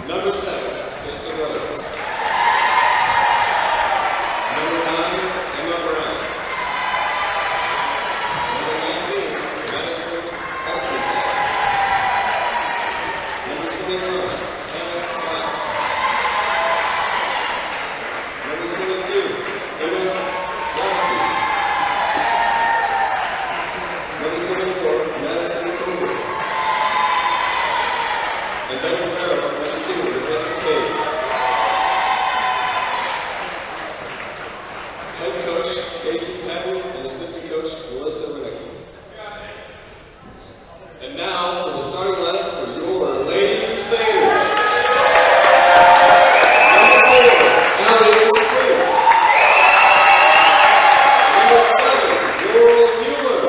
Number 7, Mr. Rhodes. Number 9, Emma Brown. Number 19, Madison Alton. Number 21, Hannah Scott. Number 22, Emma Brown. Number 24, Madison Cooper. And number 2, Rebecca Page. Head coach Casey Patton and assistant coach Melissa Renecki. And now for the starting lineup for your Lady Crusaders. Number 4, Allie Spring. Number 7, Laurel Mueller.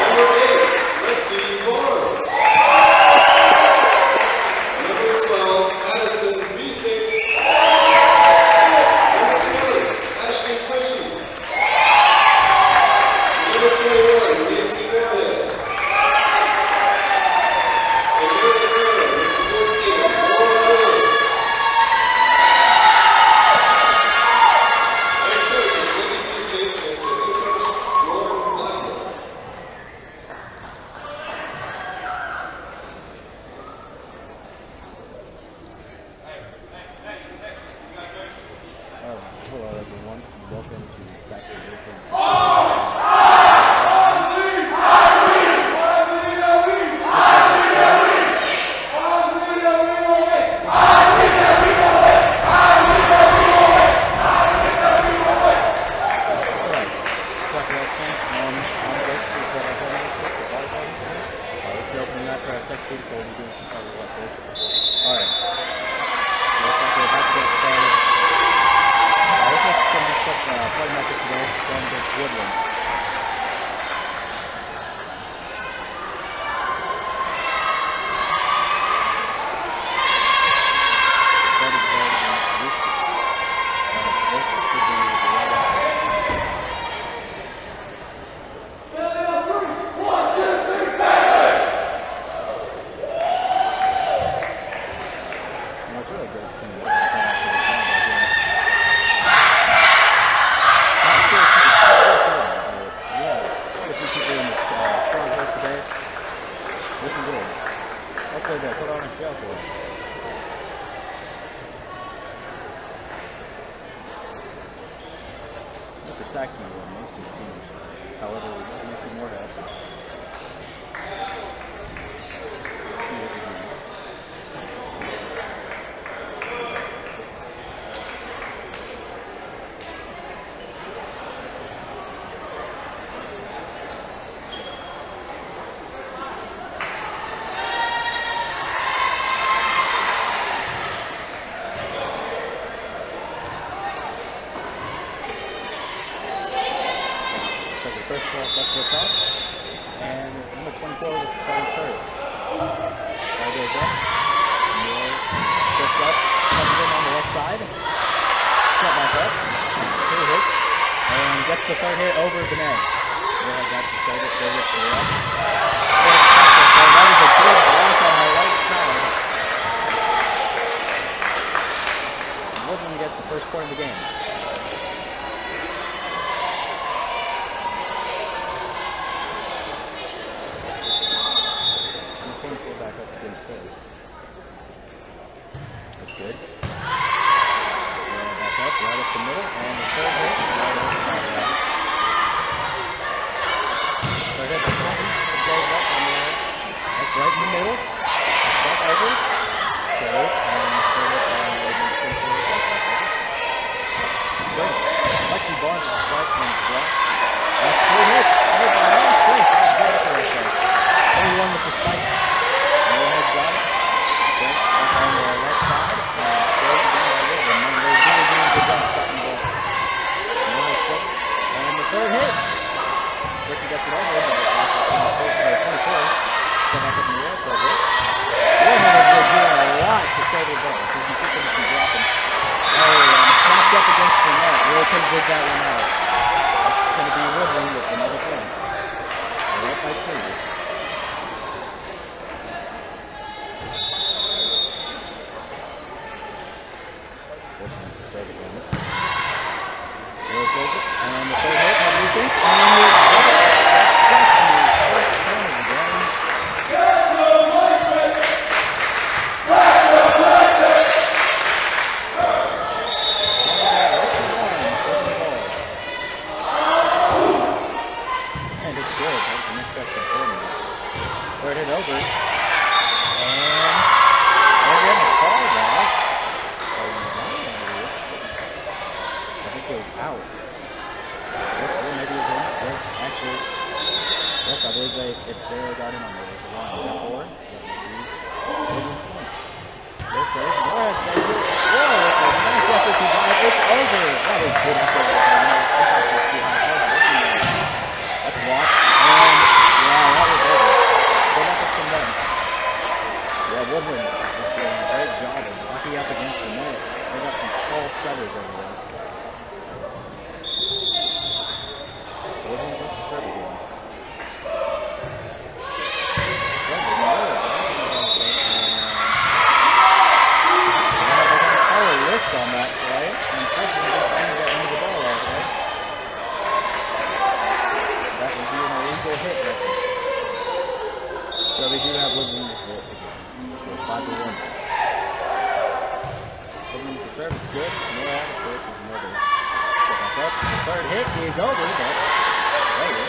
Number 8, Lexi Barnes. Number 12, Addison Biesick. Number 20, Ashley Frenchie. Number 21, Macy Moorhead. And number 14, Laura Miller. Head coach is Wendy Biesick and assistant coach Lauren Blackmore. Hello everyone, welcome to Saxony Lutheran Woodland. Looking good. Hopefully they'll put on a show for us. Look at Saxony won most of the teams. However, we're going to see more help. First ball, left foot toss, and number 24 with the starting serve. Ball goes up, Moore sets up, comes in on the left side, set back up, 2 hits, and gets the third hit over the net. Moore got to serve it, goes up to the left. So that was a good block on the right side. Woodland gets the first point of the game. Back up to the serve. That's good. Back up, right up the middle, and the third hit, right over the top right. Third hit, the second, the third up on the right in the middle. Step over, serve, and the third hit, and over the third hit, back over. It's great. Lexi Barnes is right in the block. That's 3 hits. Hey, by hand, great. That's good up there, okay. Only one with the spike. Got it. Okay, up on the left side. Straight down right over. Remember, they're really doing a good job stopping the ball. And the third hit. Ricky gets it over. But 24. Come back up in the air. Third hit. Woodland is doing a lot to save the ball. So you keep them from dropping. Oh, snapped up against the net. Really couldn't dig that one out. It's going to be Woodland with another point. Right by 3. serve again. Will serve it, and the third hit, not losing, and Saxony first point again. And it's good. That was the next best important. Third hit over. And they're getting a call there. I think it was out. Yes, maybe it was in. Yes, actually. Yes, I believe if they got in on it, it was a line. Therefore, Woodland's point. Yes, sir. Go ahead, save it. Whoa, nice effort to drive. It's over. That was good effort. That's blocked. And, yeah, that was over. Good effort from them. Yeah, Woodland is doing a great job of blocking up against the net. They got some tall setters over there. Woodland's up to serve again. Lift on that play, and Saxony just trying to get into the ball out there. That would be an illegal hit right there. So they do have Woodland to hit again. So it's 5-1. Woodland to serve, it's good. No out of it is another. Step back up. The third hit is over, but over.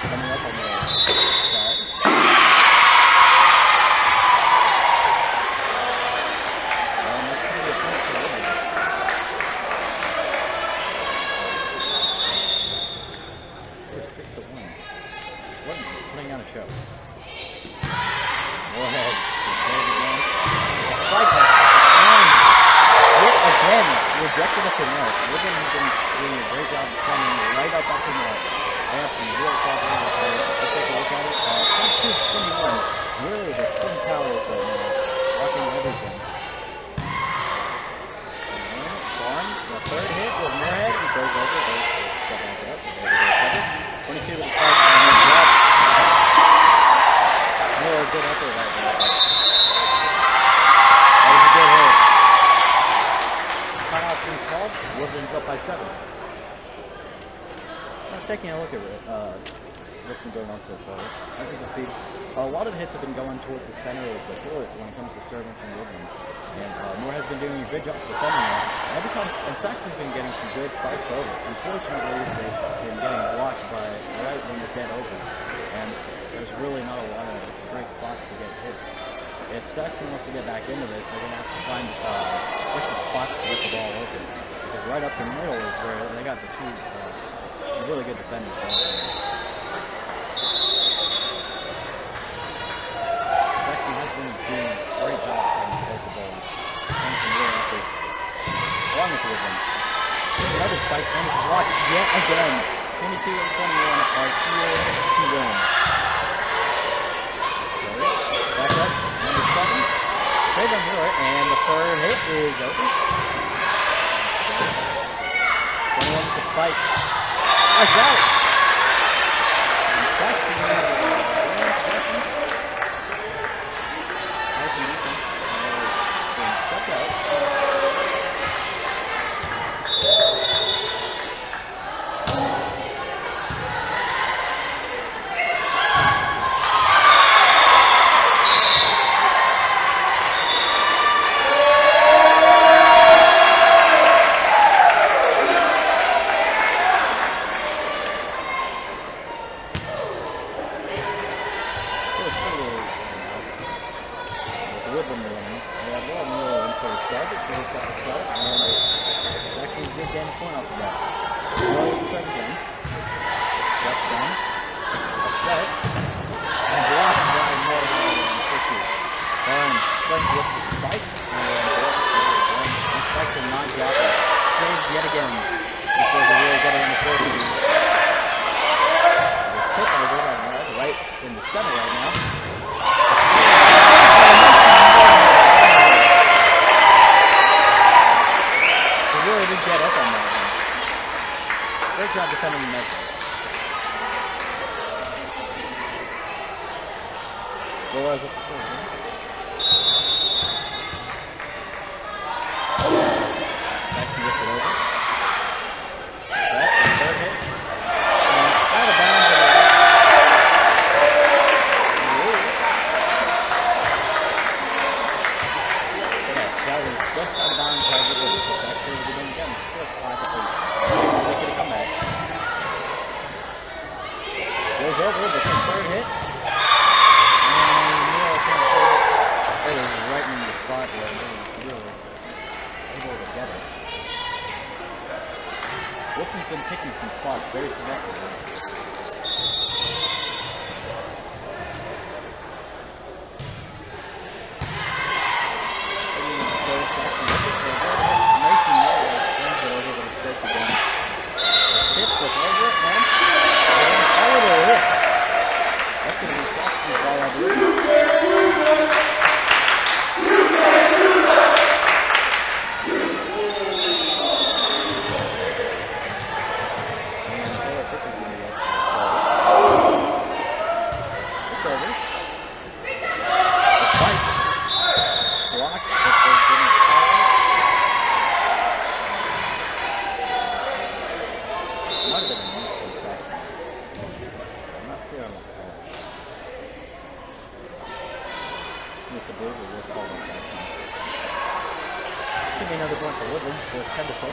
Coming up on the side. Putting on a show. Go ahead. Spike that. And yet again, rejected at the net. Woodland has been doing a great job of coming right up at the net. They have some real tough runners here. Let's take a look at it. 22-21. Really the Twin Towers right now. Blocking everything. And Barn, the third hit with Moorhead. He goes over. Step back up. 22 with the spike. And then drops. More good effort right there. That was a good hit. Timeout's been called. Woodland's up by 7. Now taking a look at what's been going on so far. As you can see, a lot of the hits have been going towards the center of the court when it comes to serving from Woodland. And Moorhead's been doing a good job defending that. And Saxon's been getting some good spikes over. Unfortunately, they've been getting blocked by right when they get over. And there's really not a lot of great spots to get hits. If Saxony wants to get back into this, they're going to have to find different spots to get the ball open. Because right up the middle is where they got the two really good defenders. Saxony has been doing a great job trying to save the ball. And some real effort. Along with Woodland. Another spike and it's blocked yet again. 22 and 21 are here to win. Back up, number 7. Save on Miller, and the third hit is open. 21 with the spike. That's out. And Saxony nice and decent. Being stepped out. Great job defending the net. Boaz up the serve. very selective. Give me another point for Woodland, scores 10 to 6.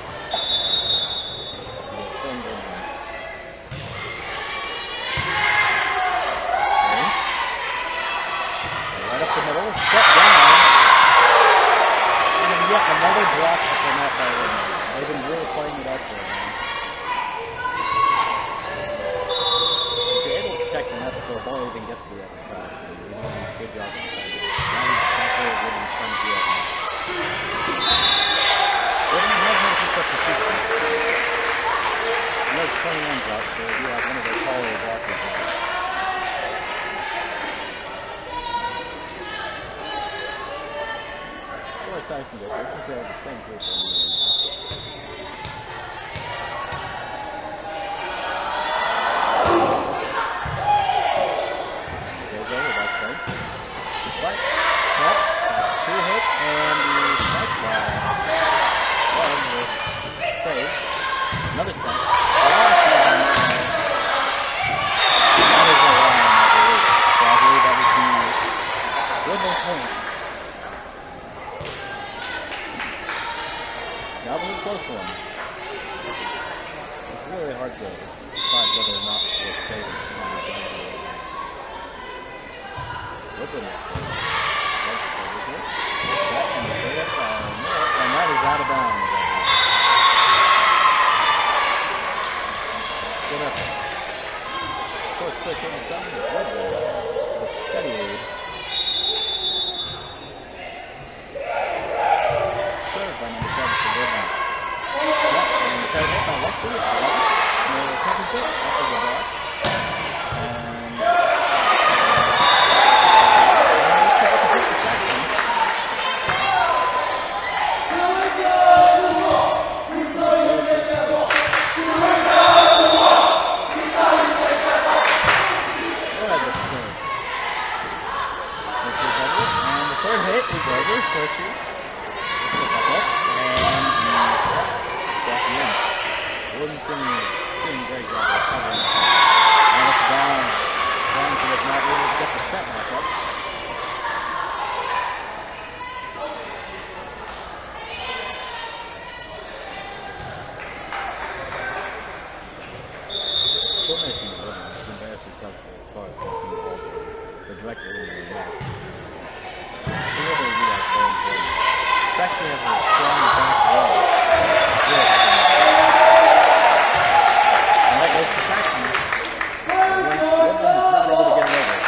Right up the middle, step down. And yet another block at the net by Woodland. They've been really playing it up there, man. If you're able to protect the net before the ball even gets to the other side, you're doing a good job of defending. Now he's exactly what Woodland's trying to do right now. Woodland has made some substitutions. There's 21 drops, so we do have one of their taller blockers out. Size can go. I think they have the same group. Goes over, that's right. Despite that, that's 2 hits, and the strike ball. Well, it's saved. Another strike. That is a line, I believe. So I believe that would be Woodland point. That was a close one. It's really hard to decide whether or not it's worth saving. Woodland is set and the third and that is out of bounds. Good effort. Of course, 13 to 7 is Woodland. It's a steady lead. Served by number 7 for Woodland. And the third hit by Lexi. No compensate after the block. And let's take a peek at Saxony. And the third hit is over for two. Woodland's doing a great job of covering it. And it's down. Wellington is not able to get the set back up. Formation of Woodland has been very successful as far as blocking the balls or directly into the net. Whoever you like very important. Saxony has a strong back row. And that goes to Saxony. Woodland is not able to get it over.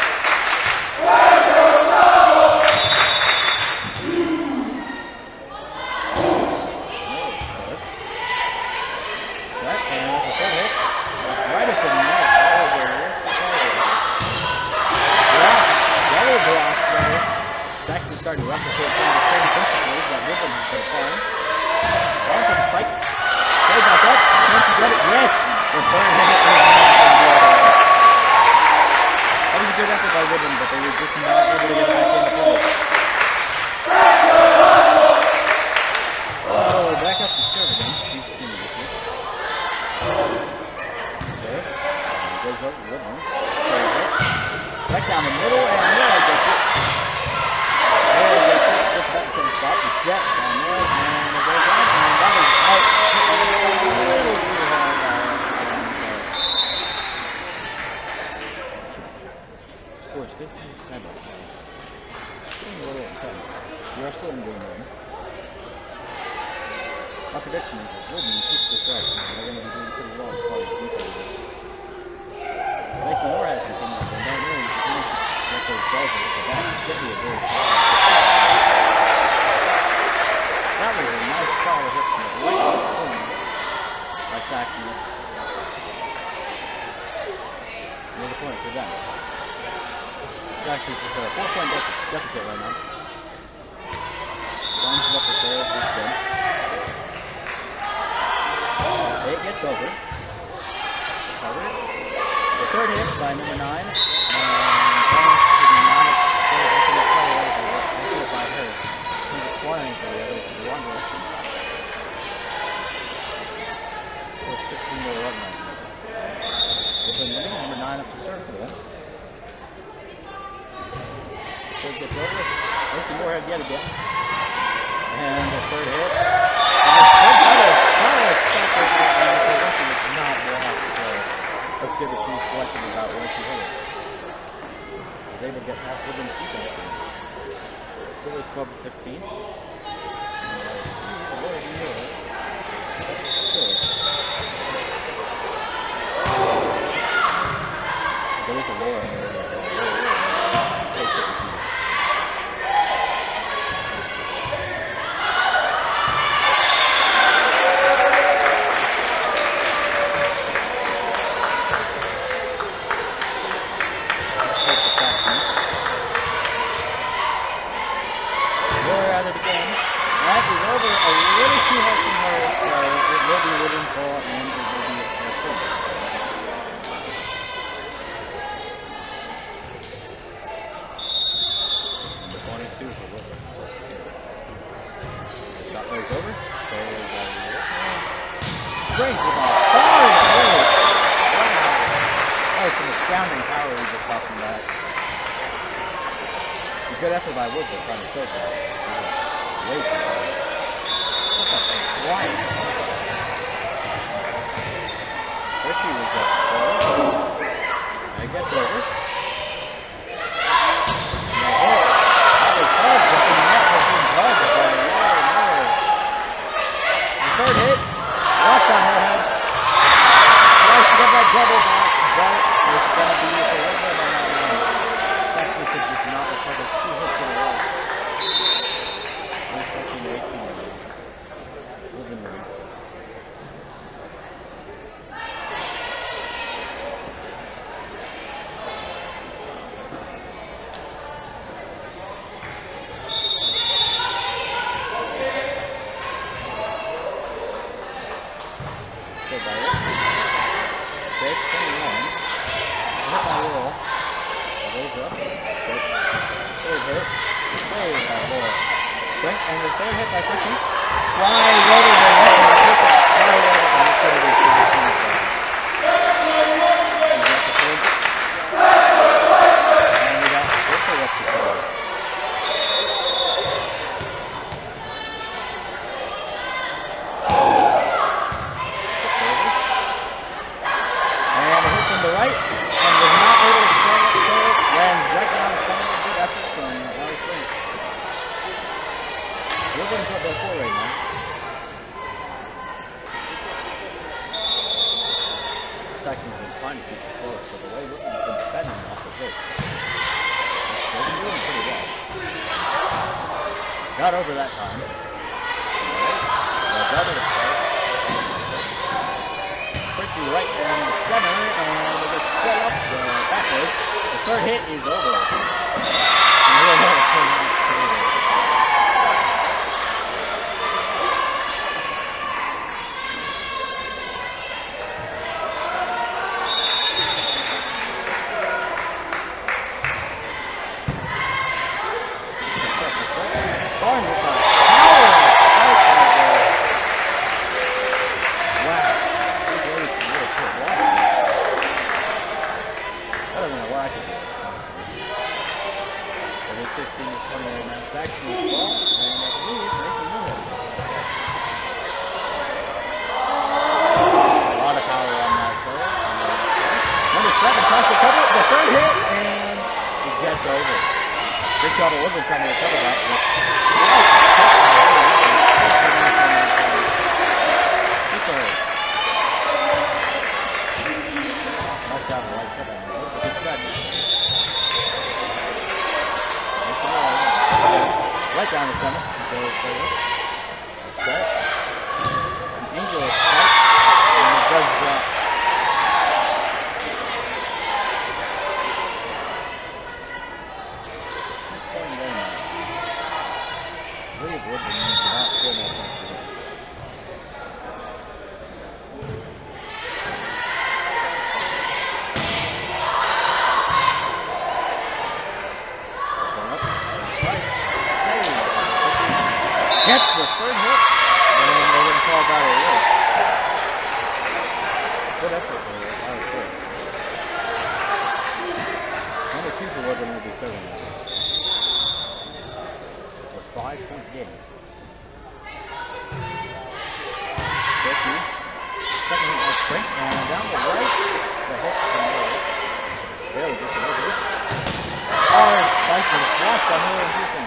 Set, and that's a third hit. Right at the net. Double block there. Saxony's starting to replicate some of the same principles that Woodland has been applying. On to the spike. Stay back up. Can't you get it? Yes! The third hit. That was a good effort by Woodland, but they were just not able to get back into play. Oh, back up to serve again. She's seen this year. Serve. Goes up to Woodland. Third hit. Back down the middle, and Noah gets it. Noah gets it. Just about the same spot. The set down there, and it goes out, and that is out. Scores 15 to 7. Getting a little intense. We are still in game one. My prediction is that Woodland keeps this up, and they're going to be doing pretty well as far as defense goes. Mason Moorhead continues to go down here and continues to get those balls and look at that. It's going to be a very tough. That was a nice solid hit from the right corner by Saxony. Another point for them. Actually, it's just a 4-point deficit right now. Bounces up the third, it's good. It gets over. Covered. The third hit by number 9. And Barnes did not stay into the play right by her. She's acquiring for the other one direction. With 16 to 11 right now. Woodland winning, number 9 up to serve for them. So it gets over. Mason Moorhead yet again. And the third hit. That is solid stuff right there. And the rest is not blocked. So let's give it to selective about where she hit it. Was able to get past Woodland's defense. It was 12 to 16. There was a war in there. Good effort by Woodland trying to save that. Way too hard. Look at that flying. Richie was up slow. And it gets over. That was hard, but the net has been hard. The third hit. Locked on her head. Tries to get that double back, but it's going to be a little bit on that line. Saxony could just not recover 2 hits in a row. We're touching 18 right now. Woodland winning. Good by it. Jake, 21. Hit by roll. Raise up. Third hit. Saved by Laura. Sprint and the third hit by Christian. Flying over the net and the kick it. Fly over and it's going to be 16. And we got Ripper up to serve. And a hit from the right. And was not able to send it. Lands right down the front. Good effort from Alex Lynch. Woodland's up by 4 right now. Saxon's been trying to keep it close, but the way Woodland's been defending off the hits, they've been doing pretty well. Got over that time. Got over the play. Pretty right down the center, and it gets set up backwards. The third hit is over. Barnes with the power strike right there. Wow. These ladies can really put water in it. I don't know what I could do. It is 16 to 20 right now. Saxony with the ball, and I believe Mason Moorhead. A lot of power on that third. Number 7 tries to cover it. The third hit, and it gets over. Big job of Woodland trying to recover that. third. Nice out of the right tip. That's a good stretch. Right down the center. Goes forward. Set. An angular spike. And it does drop. Really good. Woodland needs about 4 more points to go. Gets the third hit, and they didn't call that a hit. Good effort for that was good. Number 2 for Woodland will be serving that. A 5-point game. 13. Second hit was sprint, and down the right, the hit from the right. Barely gets it over. Oh, it's spiked and blocked by Miller and Houston.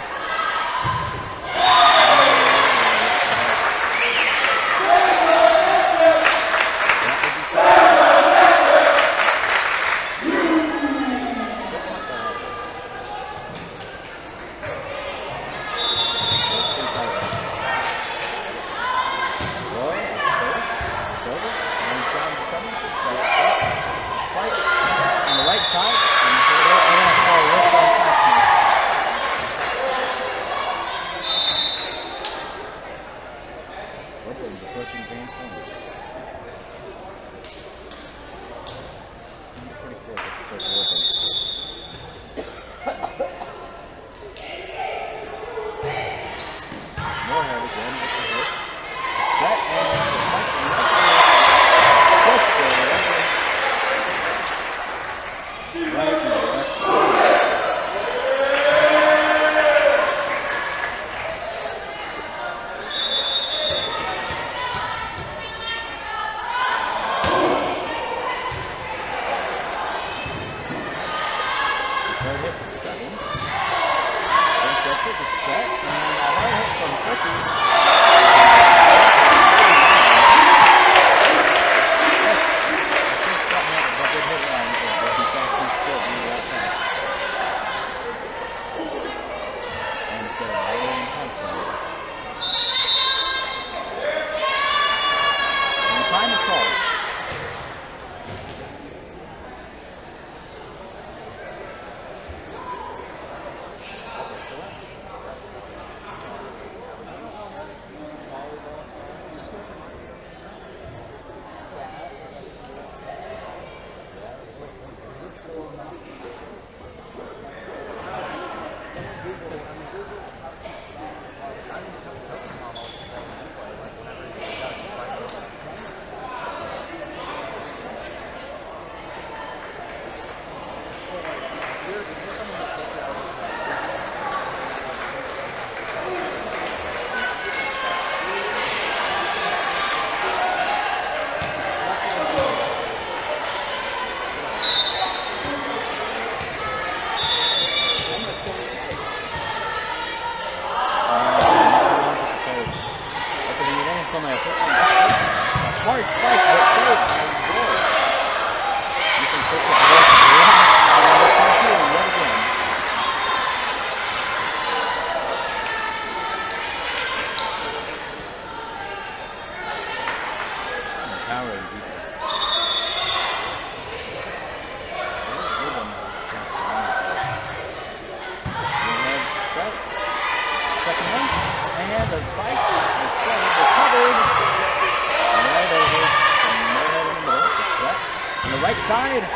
Side. Oh,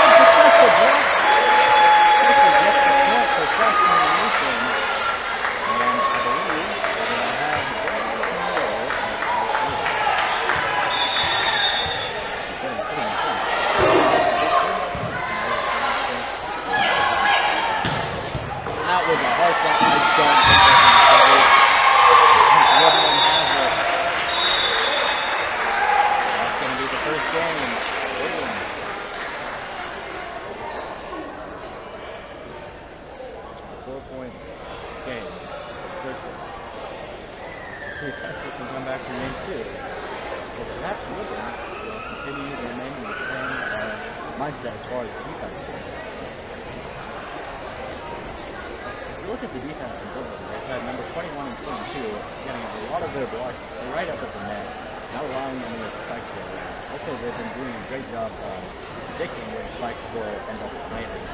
unsuccessful block. This is just a point for Saxony Lutheran. And I believe they're going to have the middle as our server. It's getting pretty intense. That was a hard shot. I don't think they can save. Woodland has it. That's going to be the first game. 4-point game. Let's see if Saxony can come back to game 2. But perhaps Woodland will continue to remain in the same mindset as far as defense goes. If you look at the defense from Woodland, they've had number 21 and 22 getting a lot of their blocks right up at the net, not allowing any of the spikes to go around. Also, they've been doing a great job predicting where the spikes will end up landing.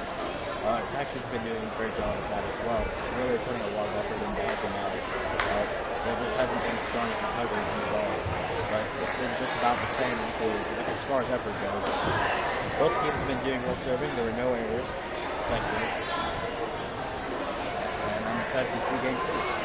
Saxony's been doing a great job at that as well, really putting a lot of effort into helping out. There just hasn't been strong recovery from the ball, but it's been just about the same as far as effort goes. Both teams have been doing well serving. There were no errors, thankfully. And I'm excited to see game 2.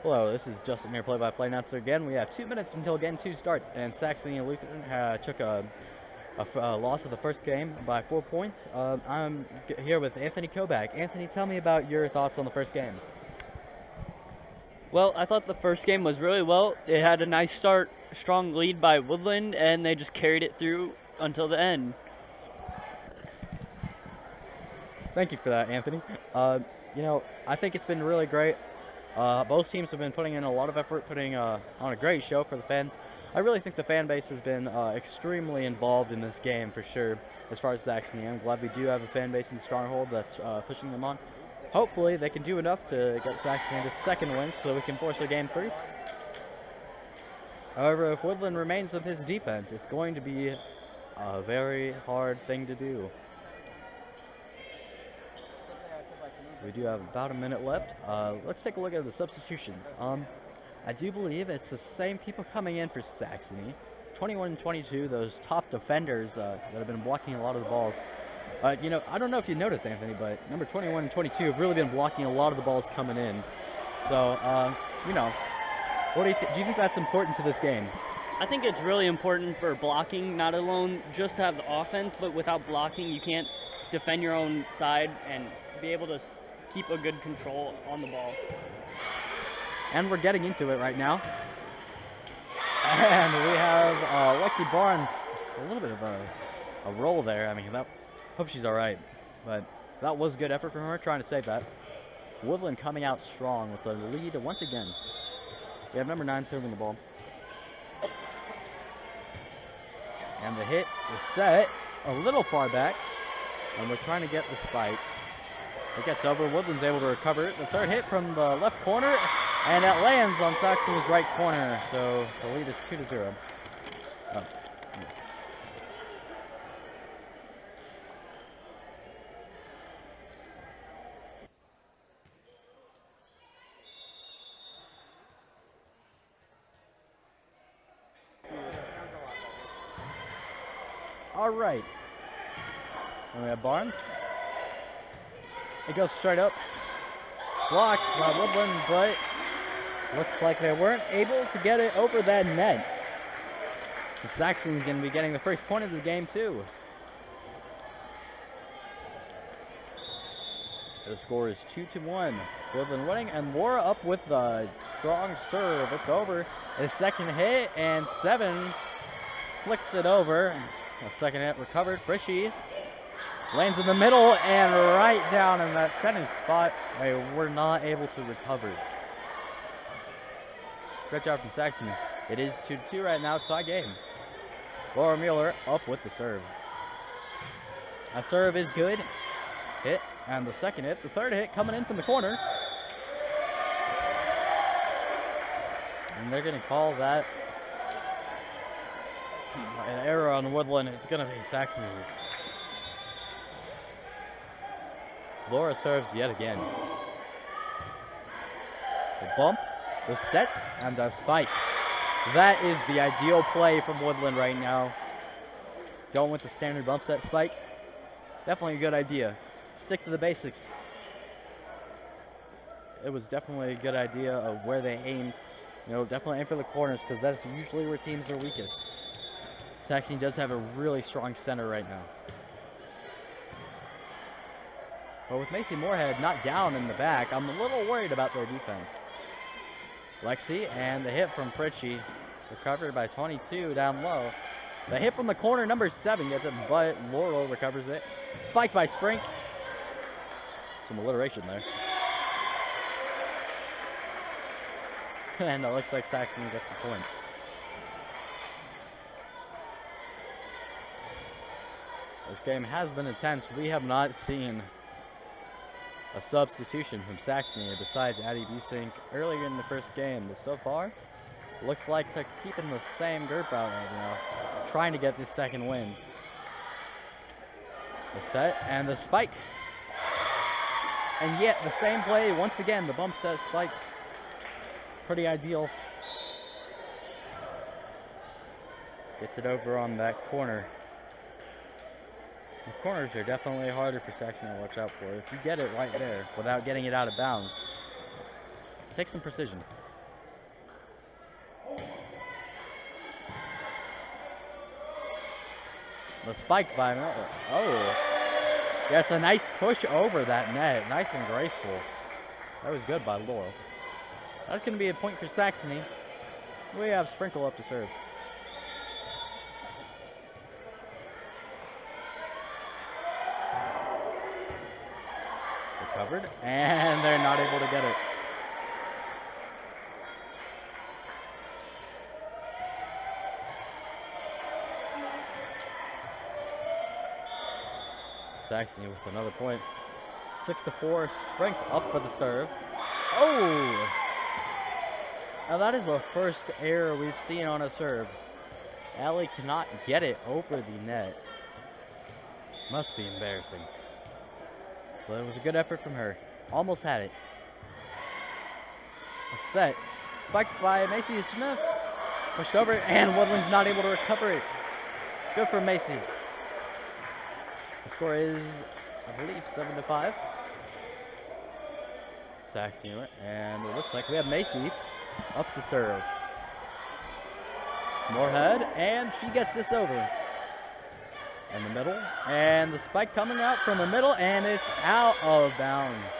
Hello, this is Justin here, play-by-play announcer again. We have 2 minutes until game 2 starts, and Saxony Lutheran took a loss of the first game by 4 points. I'm here with Anthony Koback. Anthony, tell me about your thoughts on the first game. Well, I thought the first game was really well. It had a nice start, strong lead by Woodland, and they just carried it through until the end. Thank you for that, Anthony. I think it's been really great. Both teams have been putting in a lot of effort, putting on a great show for the fans. I really think the fan base has been extremely involved in this game for sure. As far as Saxony, I'm glad we do have a fan base in Stronghold that's pushing them on. Hopefully they can do enough to get Saxony into second win so we can force a game 3. However, if Woodland remains with his defense, it's going to be a very hard thing to do. We do have about a minute left. Let's take a look at the substitutions. I do believe it's the same people coming in for Saxony. 21 and 22, those top defenders that have been blocking a lot of the balls. I don't know if you noticed, Anthony, but number 21 and 22 have really been blocking a lot of the balls coming in. So, what do you think that's important to this game? I think it's really important for blocking, not alone just to have the offense, but without blocking, you can't defend your own side and be able to keep a good control on the ball. And we're getting into it right now. And we have Lexi Barnes, a little bit of a roll there. I mean, hope she's all right. But that was good effort from her, trying to save that. Woodland coming out strong with the lead once again. We have number 9 serving the ball. And the hit is set a little far back. And we're trying to get the spike. It gets over. Woodland's able to recover it. The third hit from the left corner, and it lands on Saxony's right corner. So the lead is 2-0. Oh. All right. And we have Barnes. It goes straight up. Blocked by Woodland, but looks like they weren't able to get it over that net. The Saxon's going to be getting the first point of the game, too. The score is 2-1. Woodland winning, and Laura up with the strong serve. It's over. A second hit, and 7 flicks it over. A second hit recovered. Frishy lands in the middle and right down in that setting spot. They were not able to recover. Great job from Saxony. It is 2-2 right now, tie game. Laura Mueller up with the serve. A serve is good. Hit, and the second hit. The third hit coming in from the corner. And they're going to call that an error on Woodland. It's going to be Saxony's. Laura serves yet again. The bump, the set, and the spike. That is the ideal play from Woodland right now. Going with the standard bump set spike. Definitely a good idea. Stick to the basics. It was definitely a good idea of where they aimed. You know, definitely aim for the corners because that's usually where teams are weakest. Saxony does have a really strong center right now. But with Macy Moorhead not down in the back, I'm a little worried about their defense. Lexi, and the hit from Fritchie. Recovered by 22 down low. The hit from the corner, number 7 gets it, but Laurel recovers it. Spiked by Sprink. Some alliteration there. And it looks like Saxony gets the point. This game has been intense. We have not seen a substitution from Saxony besides Addie Busink earlier in the first game. But so far, looks like they're keeping the same group out right now, trying to get this second win. The set and the spike. And yet the same play once again, the bump set spike. Pretty ideal. Gets it over on that corner. The corners are definitely harder for Saxony to watch out for. If you get it right there without getting it out of bounds, take some precision. The spike by Miller. Oh, yes, a nice push over that net. Nice and graceful. That was good by Laurel. That's going to be a point for Saxony. We have Sprinkle up to serve. Recovered, and they're not able to get it. Saxony with another point. 6-4, Sprink up for the serve. Oh! Now that is the first error we've seen on a serve. Allie cannot get it over the net. Must be embarrassing. But it was a good effort from her. Almost had it. A set. Spiked by Macy Smith. Pushed over, and Woodland's not able to recover it. Good for Macy. The score is, I believe, 7-5. Saxony, and it looks like we have Macy up to serve. Moorhead, and she gets this over. In the middle, and the spike coming out from the middle, and it's out of bounds.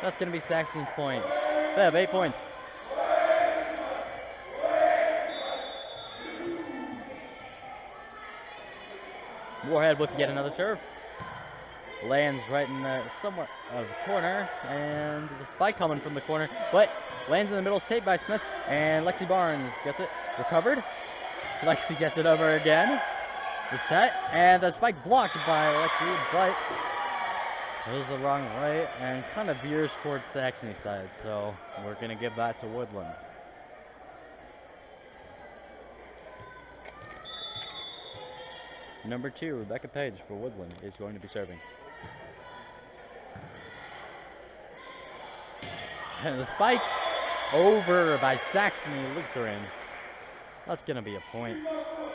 That's going to be Saxony's point. They have 8 points. Moorhead with yet another serve. Lands right in the somewhat of the corner, and the spike coming from the corner, but lands in the middle, saved by Smith, and Lexi Barnes gets it, recovered. Lexi gets it over again. The set, and the spike blocked by Lexi, but goes the wrong way and kind of veers towards Saxony's side, so we're going to give that to Woodland. Number 2, Rebecca Page for Woodland is going to be serving. And the spike over by Saxony Lutheran. That's going to be a point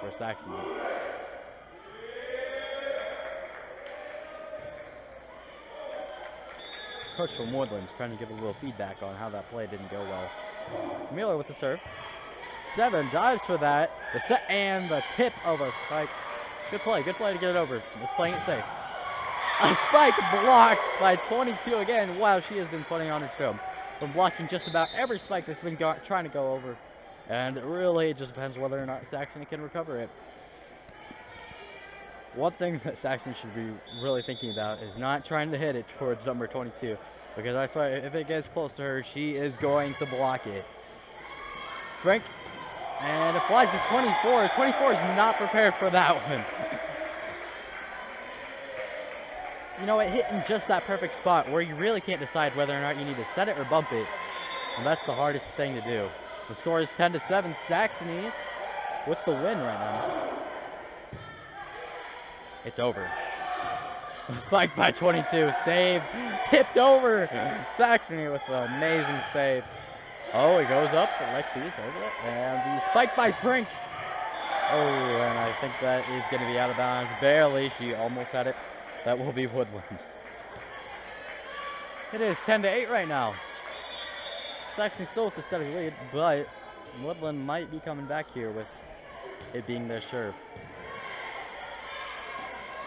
for Saxony. Coach from Woodland's trying to give a little feedback on how that play didn't go well. Miller with the serve. 7 dives for that. The set and the tip of a spike. Good play to get it over. It's playing it safe. A spike blocked by 22 again. Wow, she has been putting on a show. Been blocking just about every spike that's been trying to go over. And really, it just depends whether or not Saxony can recover it. One thing that Saxony should be really thinking about is not trying to hit it towards number 22. Because I swear, if it gets close to her, she is going to block it. Sprink. And it flies to 24. 24 is not prepared for that one. You know, it hit in just that perfect spot where you really can't decide whether or not you need to set it or bump it. And that's the hardest thing to do. The score is 10-7. Saxony with the win right now. It's over. Spiked by 22. Save. Tipped over. Saxony with an amazing save. Oh, it goes up. Alexi's over it. And the spike by Sprink. Oh, and I think that is going to be out of bounds. Barely. She almost had it. That will be Woodland. It is 10-8 right now. Saxony still with the steady lead, but Woodland might be coming back here with it being their serve.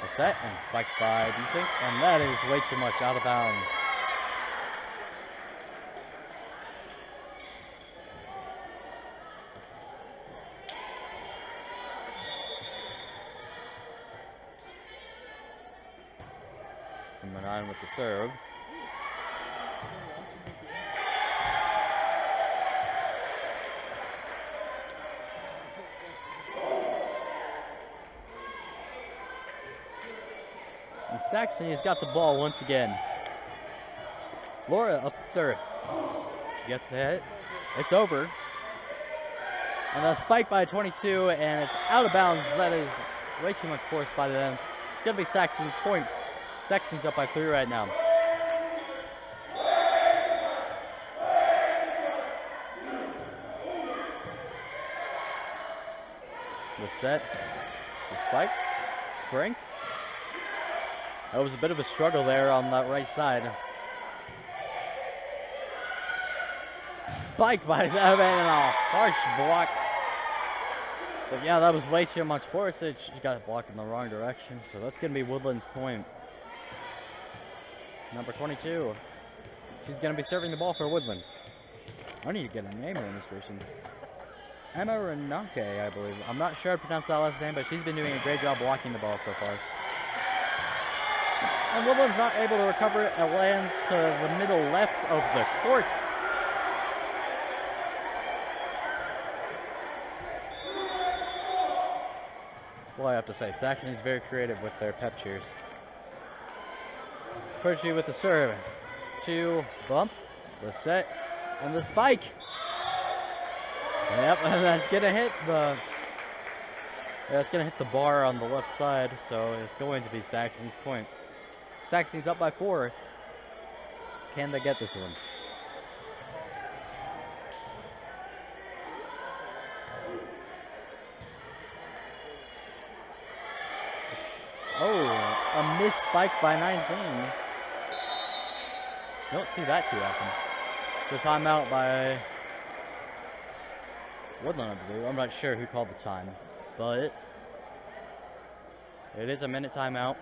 A set and spiked by Desync, and that is way too much out of bounds. Number 9 with the serve. And Saxony has got the ball once again. Laura up the serve. Gets the hit. It's over. And a spike by 22, and it's out of bounds. That is way too much force by them. It's going to be Saxony's point. Saxony's up by 3 right now. The set. The spike. Sprink. That was a bit of a struggle there on that right side. Spike by 7 and a harsh block. But yeah, that was way too much force. She got blocked in the wrong direction. So that's going to be Woodland's point. Number 22. She's going to be serving the ball for Woodland. I need to get a name on this person. Emma Renake, I believe. I'm not sure how to pronounce that last name, but she's been doing a great job blocking the ball so far. And Woodland's not able to recover it. It lands to the middle left of the court. Well, I have to say, Saxony's very creative with their pep cheers. Perchy with the serve. 2 bump, the set, and the spike. Yep, and that's gonna hit the. That's gonna hit the bar on the left side, so it's going to be Saxony's point. Saxony's up by 4. Can they get this one? Oh, a missed spike by 19. Don't see that too often. The timeout by Woodland, I believe. I'm not sure who called the time, but it is a minute timeout.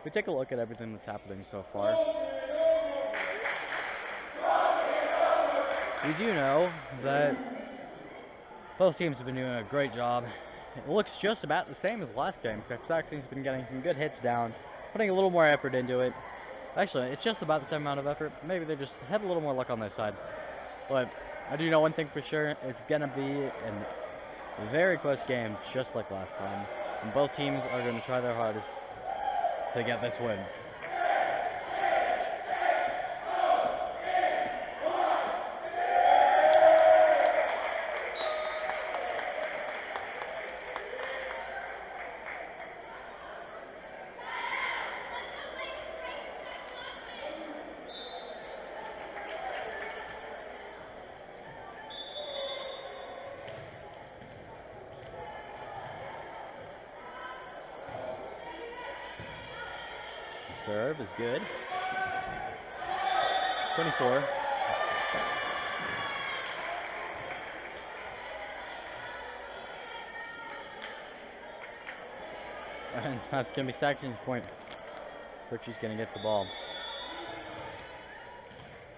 We take a look at everything that's happening so far. We do know that both teams have been doing a great job. It looks just about the same as last game, except Saxony's been getting some good hits down, putting a little more effort into it. Actually, it's just about the same amount of effort. Maybe they just have a little more luck on their side. But I do know one thing for sure. It's going to be a very close game, just like last time. And both teams are going to try their hardest to get this win. Serve is good. 24. And that's going to be Saxony's point. Fritchie's going to get the ball.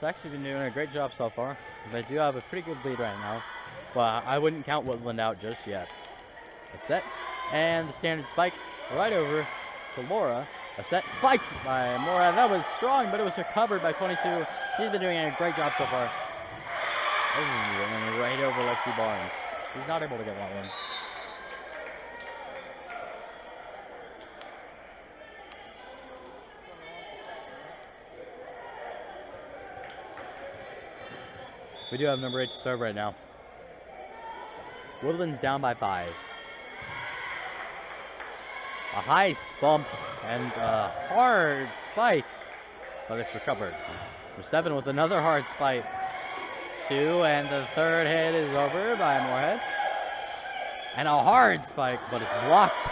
They've actually been doing a great job so far. They do have a pretty good lead right now, but I wouldn't count Woodland out just yet. A set, and the standard spike right over to Laura. A set spike by Mora. That was strong, but it was recovered by 22. She's been doing a great job so far. Oh, and right over Lexi Barnes. He's not able to get that one. We do have number 8 to serve right now. Woodland's down by 5. A high bump and a hard spike, but it's recovered. Number 7 with another hard spike. 2, and the third hit is over by Moorhead. And a hard spike, but it's blocked.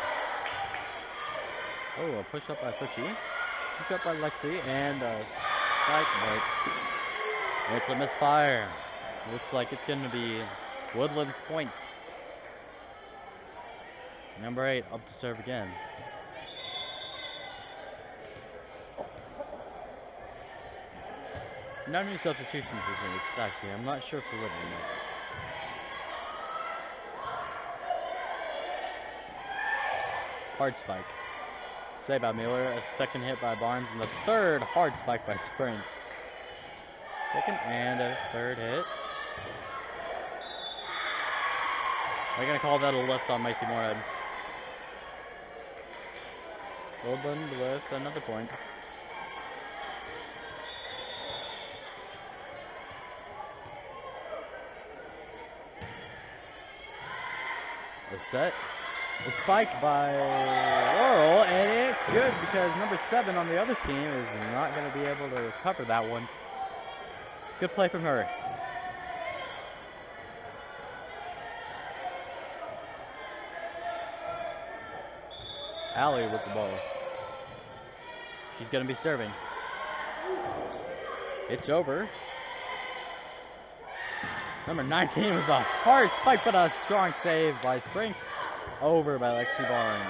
Oh, a push up by Fritchie. Push up by Lexi, and a spike, but it's a misfire. Looks like it's going to be Woodland's point. Number 8 up to serve again. No new substitutions with me for Saxony. I'm not sure for Woodland yet. Hard spike. Save by Miller. A second hit by Barnes, and the third hard spike by Spring. Second and a third hit. They're going to call that a lift on Macy Moorhead. Woodland with another point. The set. The spike by Laurel, and it's good because number 7 on the other team is not going to be able to recover that one. Good play from her. Allie with the ball. She's going to be serving. It's over. Number 19 with a hard spike, but a strong save by Spring. Over by Lexi Barnes.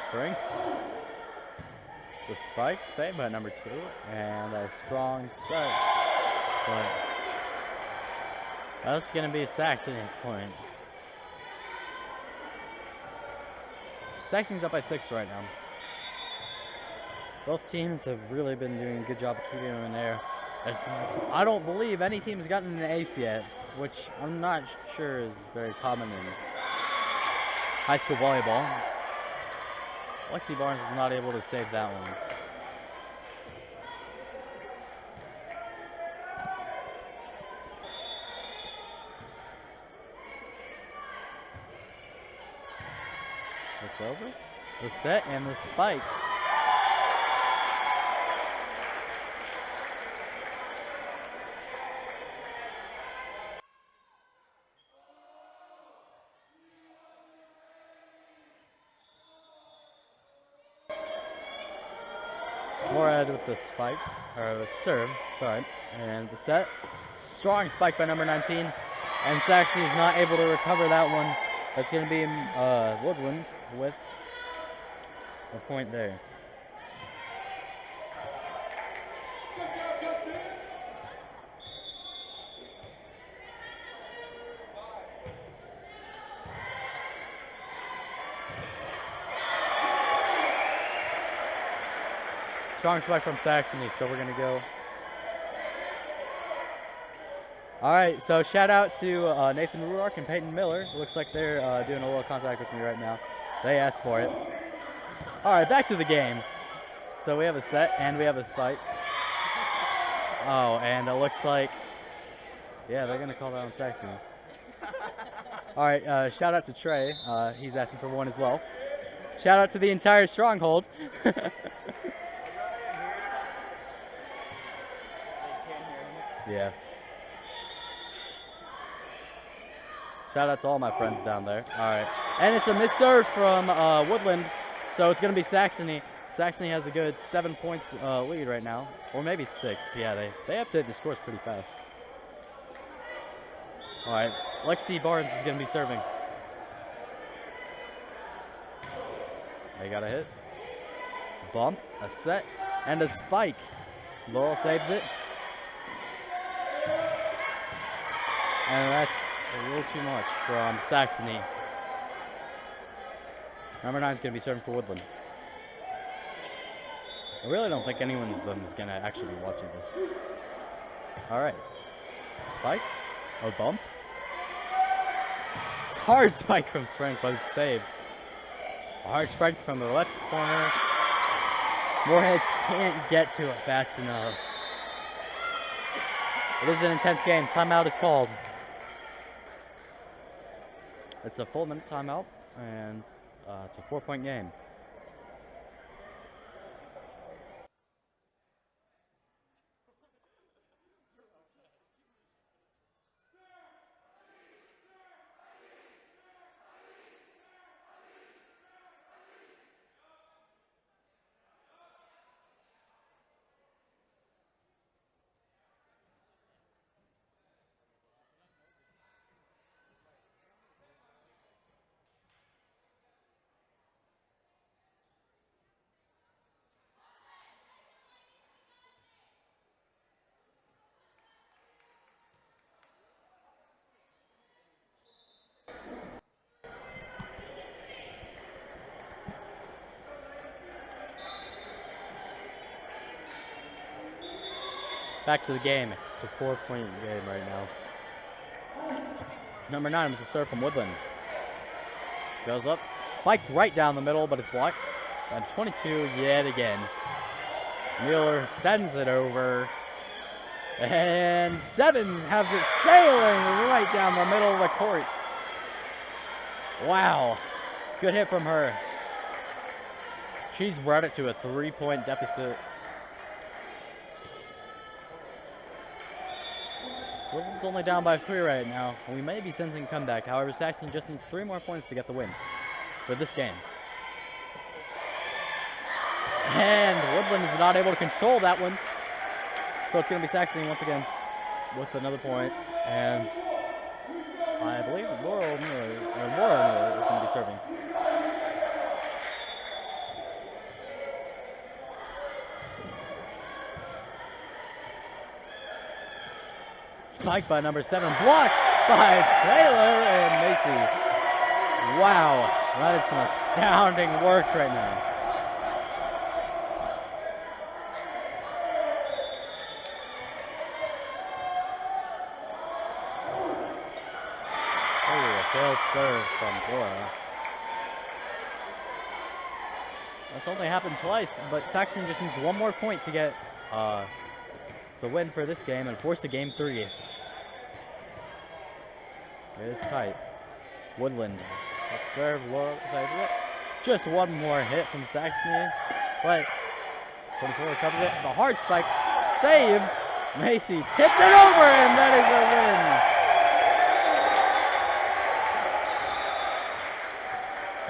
Spring. The spike saved by number 2, and a strong set. But that's going to be Saxony's point. Saxony's up by 6 right now. Both teams have really been doing a good job of keeping them in there. I don't believe any team has gotten an ace yet, which I'm not sure is very common in high school volleyball. Lexi Barnes is not able to save that one. It's over. The set and the spike. Moorhead with the spike, or with serve, sorry. And the set. Strong spike by number 19. And Saxony is not able to recover that one. That's going to be Woodland with a point there. Strong spike from Saxony, so we're going to go. All right, so shout out to Nathan Ruark and Peyton Miller. It looks like they're doing a little contact with me right now. They asked for it. All right, back to the game. So we have a set and we have a spike. Oh, and it looks like, yeah, they're going to call that on Saxony. All right, shout out to Trey. He's asking for one as well. Shout out to the entire Stronghold. Yeah. Shout out to all my friends down there. All right. And it's a miss serve from Woodland. So it's going to be Saxony. Saxony has a good 7 points lead right now. Or maybe it's 6. Yeah, they updated the scores pretty fast. All right, Lexi Barnes is going to be serving. They got a hit. Bump, a set, and a spike. Laurel saves it. And that's a little too much from Saxony. Number 9 is going to be serving for Woodland. I really don't think anyone of them is going to actually be watching this. All right. Spike. A bump. Hard spike from Frank, but it's saved. A hard spike from the left corner. Moorhead can't get to it fast enough. It is an intense game. Timeout is called. It's a full minute timeout, and it's a 4-point game. Back to the game. It's a 4-point game right now. Number 9 with the serve from Woodland. Goes up, spike right down the middle, but it's blocked. And 22 yet again. Mueller sends it over. And Sevens has it sailing right down the middle of the court. Wow. Good hit from her. She's brought it to a 3-point deficit. Woodland's only down by 3 right now, and we may be sensing a comeback. However, Saxon just needs 3 more points to get the win for this game. And Woodland is not able to control that one. So it's going to be Saxony once again with another point. And I believe Laura Miller is going to be serving. Spike by number 7, blocked by Taylor and Macy. Wow, that is some astounding work right now. Oh, a failed serve from Laura. That's only happened twice, but Saxon just needs 1 more point to get the win for this game and force the game 3. It is tight. Woodland. Let's serve. Laura. Just 1 more hit from Saxony. But 24 recovers it. The hard spike. Saves. Macy tips it over, and that is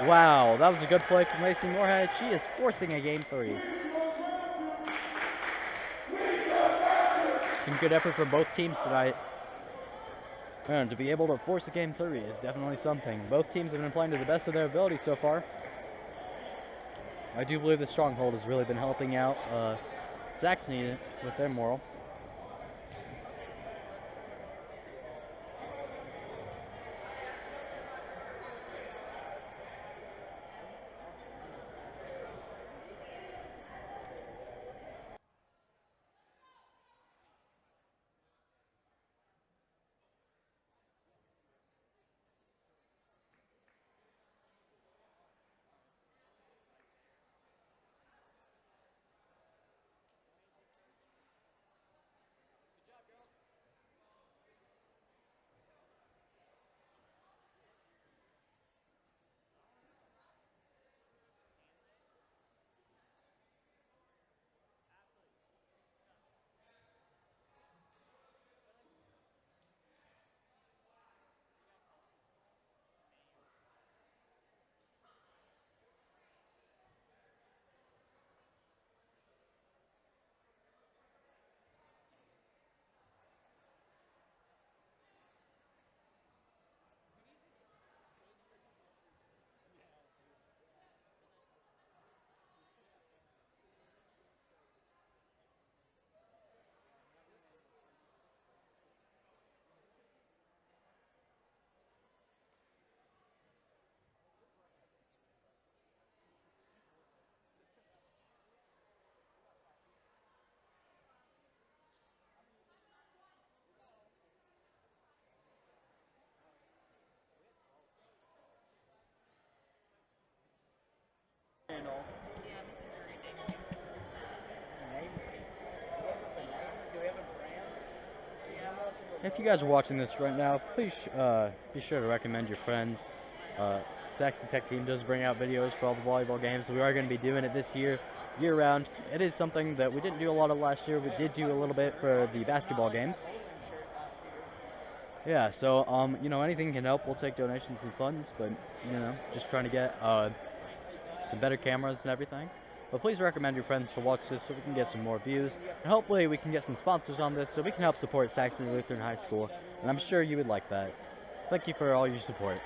a win. Wow, that was a good play from Macy Moorhead. She is forcing a game 3. Some good effort from both teams tonight. And to be able to force a game 3 is definitely something. Both teams have been playing to the best of their ability so far. I do believe the stronghold has really been helping out Saxony with their moral. all. Do we have a brand? If you guys are watching this right now, please be sure to recommend your friends. Saxony Tech team does bring out videos for all the volleyball games. We are going to be doing it this year, year-round. It is something that we didn't do a lot of last year. We did do a little bit for the basketball games. Yeah, so, you know, anything can help. We'll take donations and funds, but, you know, just trying to get some better cameras and everything. But please recommend your friends to watch this so we can get some more views. And hopefully we can get some sponsors on this so we can help support Saxony Lutheran High School. And I'm sure you would like that. Thank you for all your support.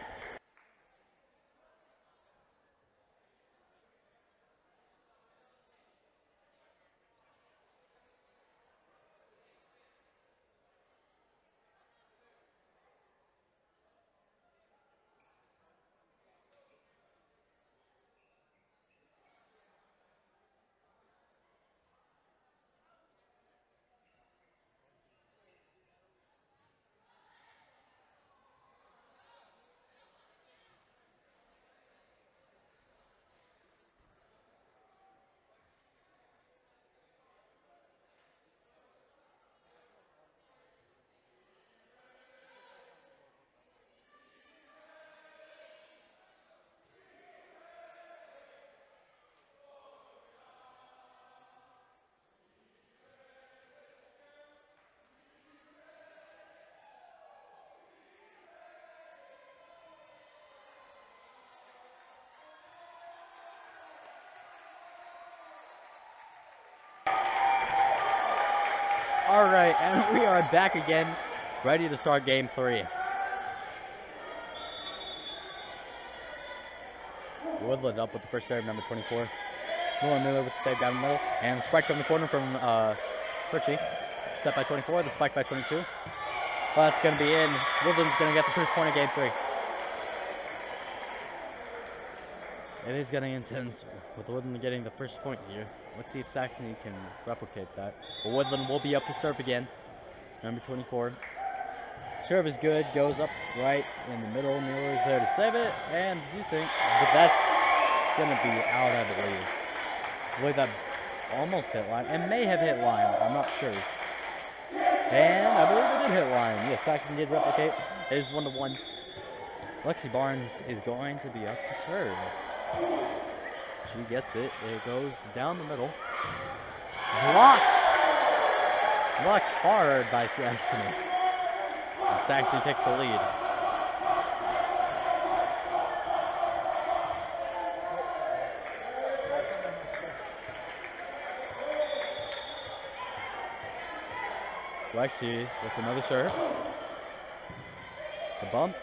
All right, and we are back again, ready to start game 3. Woodland up with the first serve, number 24. Miller with the save down the middle, and the strike from the corner from Fritchie. Set by 24, the spike by 22. Well, that's going to be in. Woodland's going to get the first point of game 3. It is getting intense with Woodland getting the first point here. Let's see if Saxony can replicate that. But Woodland will be up to serve again. Number 24. Serve is good, goes up right in the middle. Mueller is there to save it, and decent. But that's going to be out, I believe. I believe that almost hit line. It may have hit line, I'm not sure. And I believe it did hit line. Yes, Saxony did replicate. It is 1-1. Lexi Barnes is going to be up to serve. She gets it. It goes down the middle. Blocked! Blocked hard by Saxony. And Saxony takes the lead. Lexi with another serve. The bump.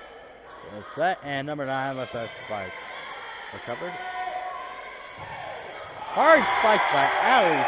The set. And number 9 with a spike. Recovered. Hard spike by Allie.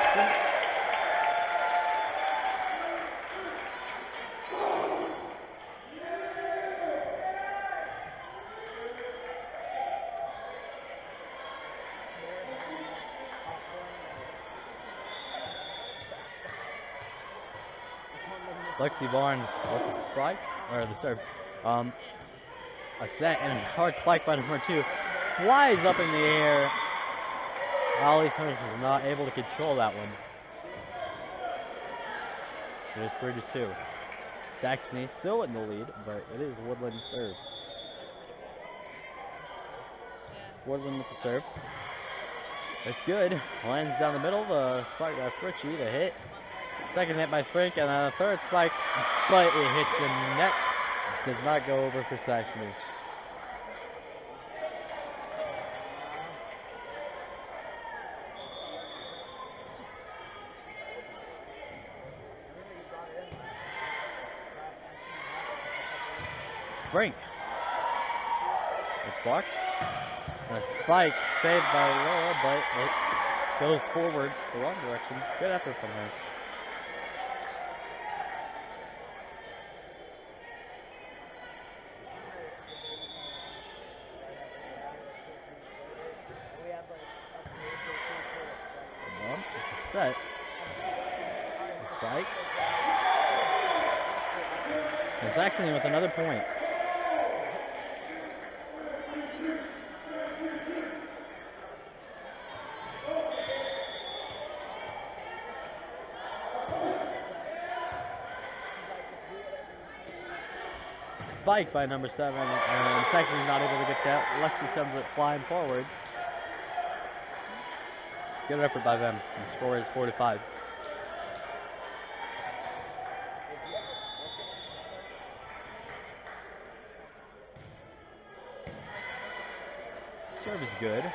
Lexi Barnes with the spike, or the serve. A set and a hard spike by number 2. Flies up in the air. Allie Smith was not able to control that one. It is 3-2. Saxony still in the lead, but it is Woodland's serve. Woodland with the serve. It's good. Lands down the middle. The spike by Fritchie, the hit. Second hit by Sprink, and then a third spike, but it hits the net. Does not go over for Saxony. Sprink. It's blocked. And a spike saved by Laura, but it goes forwards the wrong direction. Good effort from her. Set. The spike. And Saxony with another point. spike by number 7, and Saxony's not able to get that. Lexi sends it flying forwards. Good effort by them. The score is 4-5. Serve is good.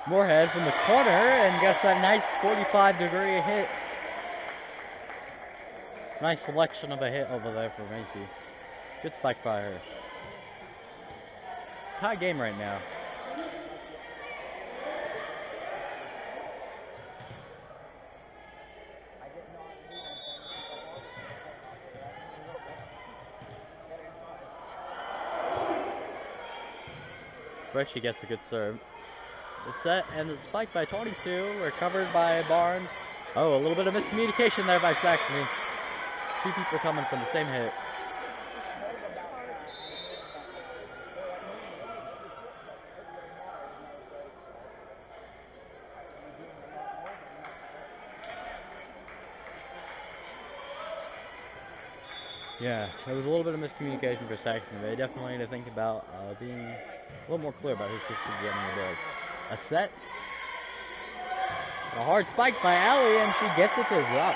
Moorhead from the corner and gets that nice 45-degree hit. Nice selection of a hit over there for Macy. Good spike by her. It's a tie game right now. First she gets a good serve. The set and the spike by 22, recovered by Barnes. Oh, a little bit of miscommunication there by Saxony. Two people coming from the same hit. Yeah, there was a little bit of miscommunication for Saxony. They definitely need to think about being a little more clear about who's supposed to be getting the ball. A set. A hard spike by Allie, and she gets it to drop.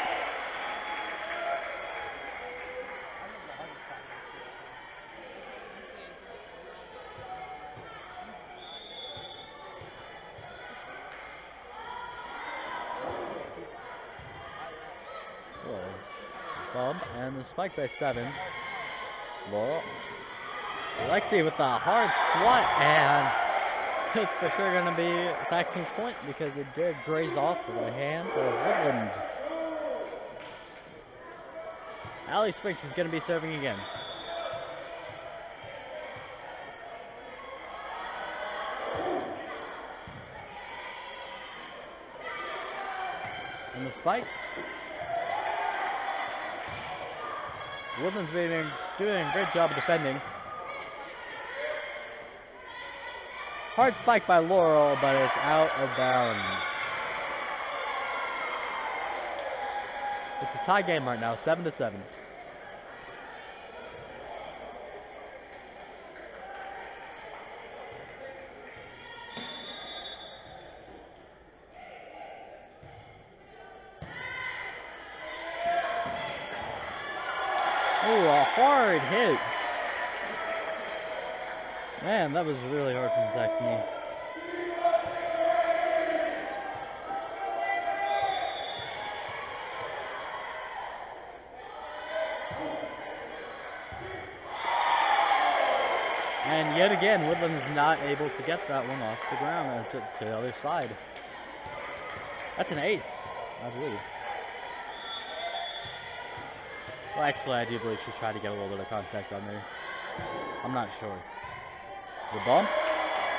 Bump and the spike by 7. Laurel. Lexi with the hard swat, and it's for sure going to be Saxony's point because it did graze off of the hand of Woodland. Allie Sprink is going to be serving again. And the spike. Woodland's doing a great job of defending. Hard spike by Laurel, but it's out of bounds. It's a tie game right now, 7-7. Ooh, a hard hit. Man, that was really hard from Saxony. And yet again, Woodland is not able to get that one off the ground and to the other side. That's an ace, I believe. Well, actually, I do believe she's trying to get a little bit of contact on there. I'm not sure. The bump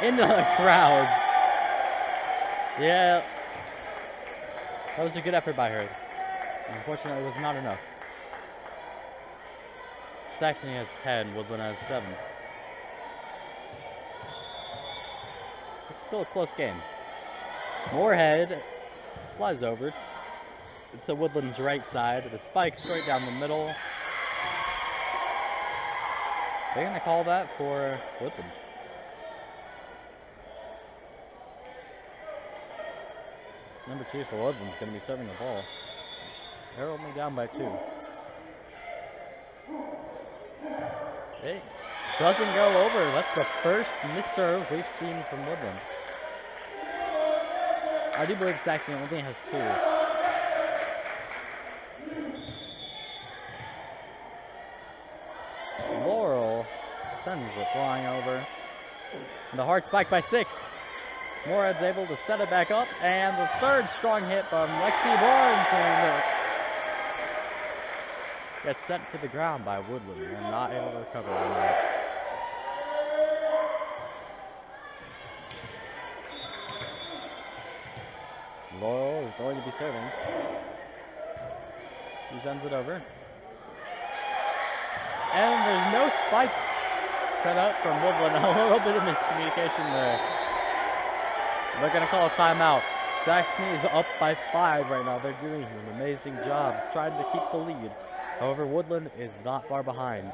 into the crowds. Yeah, that was a good effort by her. Unfortunately, it was not enough. Saxony has 10, Woodland has 7. It's still a close game. Moorhead flies over. It's to Woodland's right side. The spike straight down the middle. They're going to call that for Woodland. Number 2 for Woodland's going to be serving the ball. They're only down by 2. It doesn't go over. That's the first misserve we've seen from Woodland. I do believe Saxony only has 2. Laurel sends it flying over. And the hard spike by 6. Moorhead's able to set it back up, and the third strong hit from Lexi Barnes, and gets sent to the ground by Woodland. They're not able to recover on that. Laurel is going to be serving. She sends it over. And there's no spike set up from Woodland. A little bit of miscommunication there. They're going to call a timeout. Saxony is up by 5 right now. They're doing an amazing job trying to keep the lead. However, Woodland is not far behind.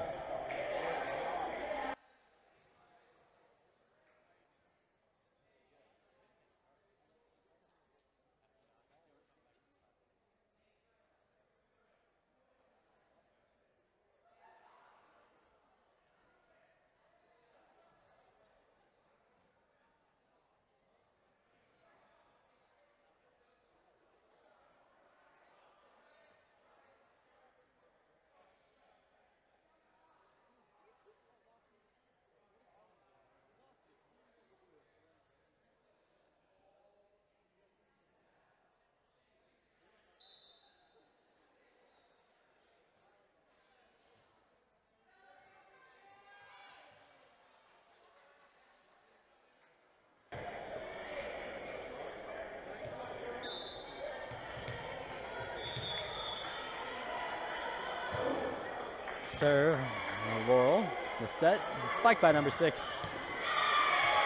serve. Laurel. The set. Spike by number 6.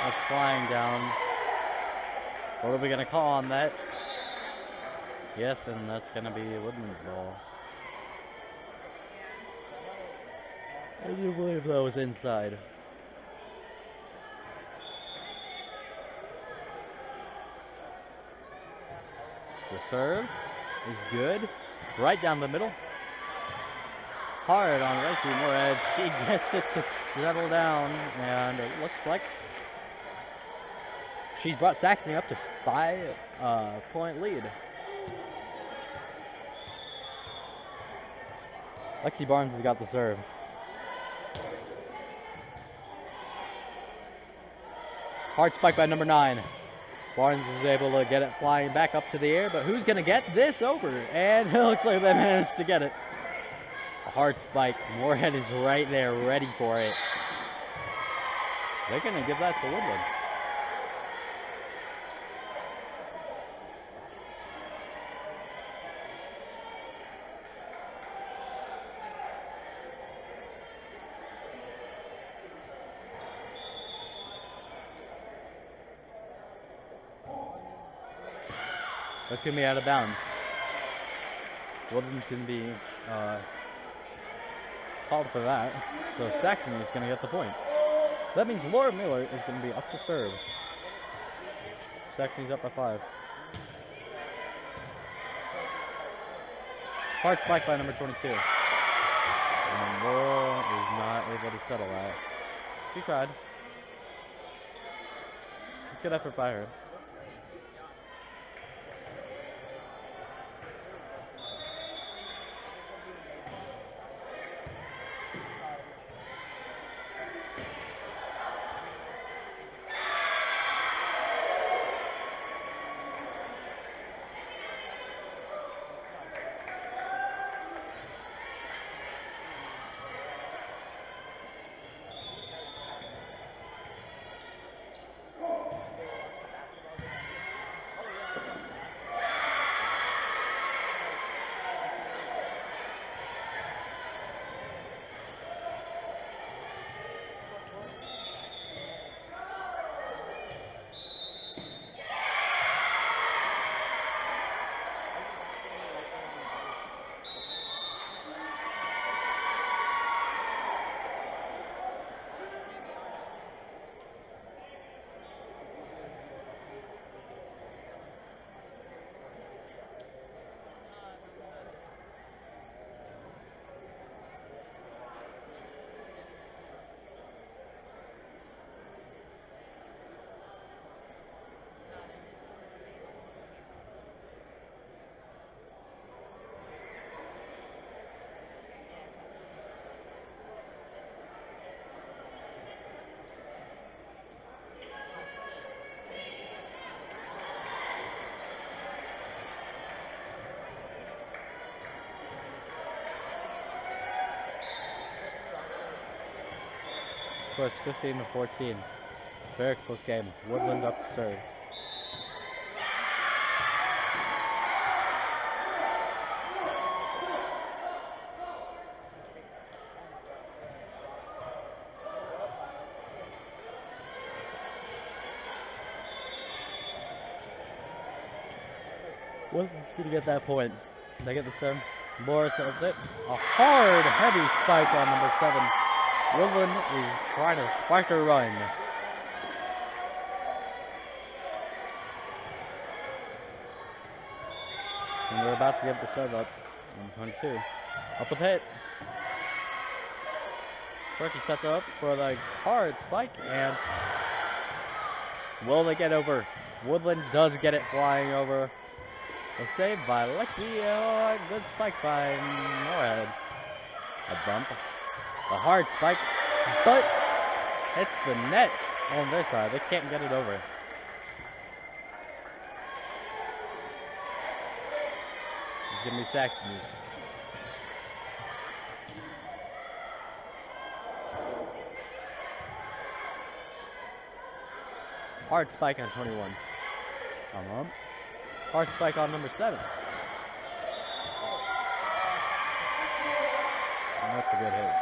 That's flying down. What are we going to call on that? Yes, and that's going to be Woodland's ball. I do believe that was inside. The serve is good. Right down the middle. Hard on Lexi Moorhead. She gets it to settle down, and it looks like she's brought Saxony up to 5-point lead. Lexi Barnes has got the serve. Hard spike by number 9. Barnes is able to get it flying back up to the air, but who's going to get this over? And it looks like they managed to get it. A hard spike. Moorhead is right there, ready for it. They're going to give that to Woodland. That's going to be out of bounds. Woodland's going to be called for that. So Saxony is going to get the point. That means Laura Miller is going to be up to serve. Saxony's up by 5. Hard spike by number 22. And Laura is not able to settle that. She tried. Good effort by her. It's 15-14. Very close game. Woodland up to serve. Woodland's going to get that point. They get the serve. Laura serves it. A hard, heavy spike on number 7. Woodland is trying to spike a run. And we're about to get the serve up. On 22. Up with hit. Berkey sets up for the hard spike. And will they get over? Woodland does get it flying over. A save by Lexi. Oh, good spike by Moorhead. A bump. A hard spike, but it's the net on their side. They can't get it over. It's going to be Saxony's. Hard spike on 21. Hard spike on number 7. That's a good hit.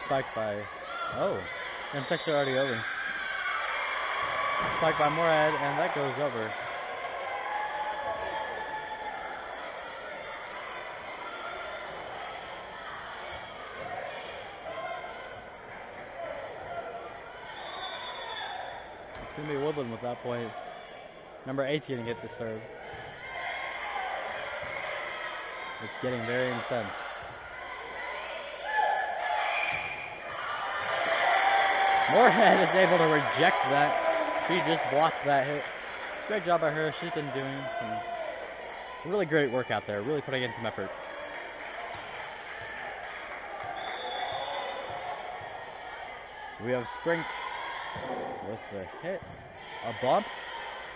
Spiked by, oh, and it's actually already over. Spiked by Moorhead, and that goes over. It's going to be Woodland with that point. Number 8's going to get the serve. It's getting very intense. Moorhead is able to reject that. She just blocked that hit. Great job by her. She's been doing some really great work out there. Really putting in some effort. We have Sprink with the hit. A bump.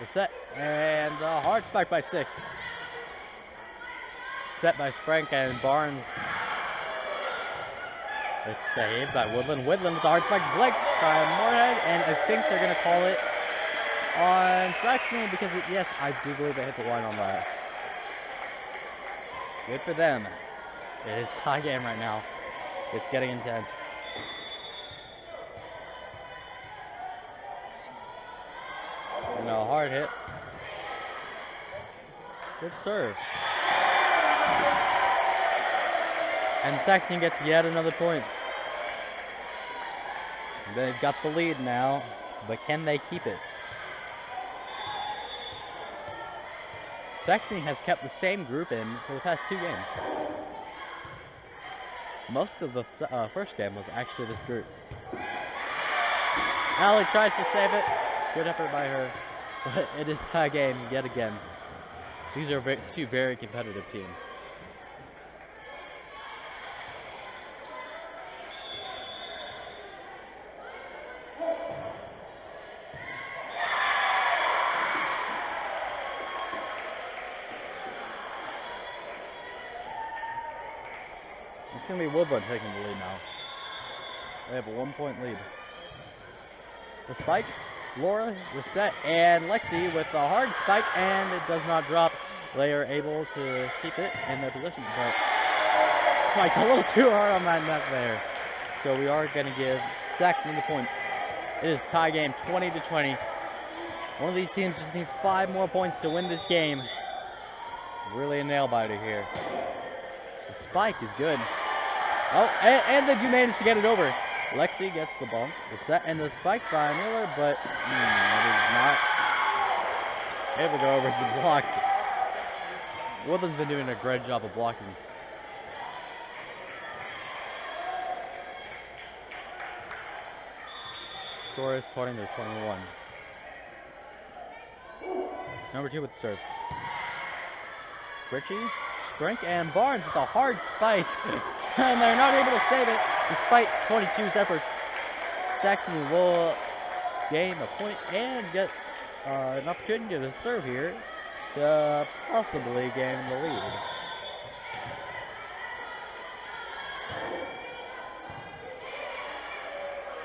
The set. And a hard spike by 6. Set by Sprink and Barnes. It's saved by Woodland. Woodland with the hard spike blinked by Moorhead, and I think they're going to call it on Saxony because, yes, I do believe they hit the line on that. Good for them. It is tie game right now. It's getting intense. And a hard hit. Good serve. And Saxony gets yet another point. They've got the lead now, but can they keep it? Saxony has kept the same group in for the past 2 games. Most of the first game was actually this group. Allie tries to save it. Good effort by her, but it is tie game yet again. These are 2 very competitive teams. It's going to be Woodland taking the lead now. They have a 1-point lead. The spike, Laura, the set, and Lexi with the hard spike, and it does not drop. They are able to keep it in their position, but spiked a little too hard on that net there. So we are going to give Saxony the point. It is tie game 20-20. One of these teams just needs 5 more points to win this game. Really a nail biter here. The spike is good. Oh, and they do manage to get it over. Lexi gets the bump, the set, and the spike by Miller, but it is not able to go over. It's blocked. Woodland's been doing a great job of blocking. Score is 20-21. Number 2 with the serve. Richie, Sprink, and Barnes with a hard spike. And they're not able to save it despite 22's efforts. Saxony will gain a point and get an opportunity to serve here to possibly gain the lead.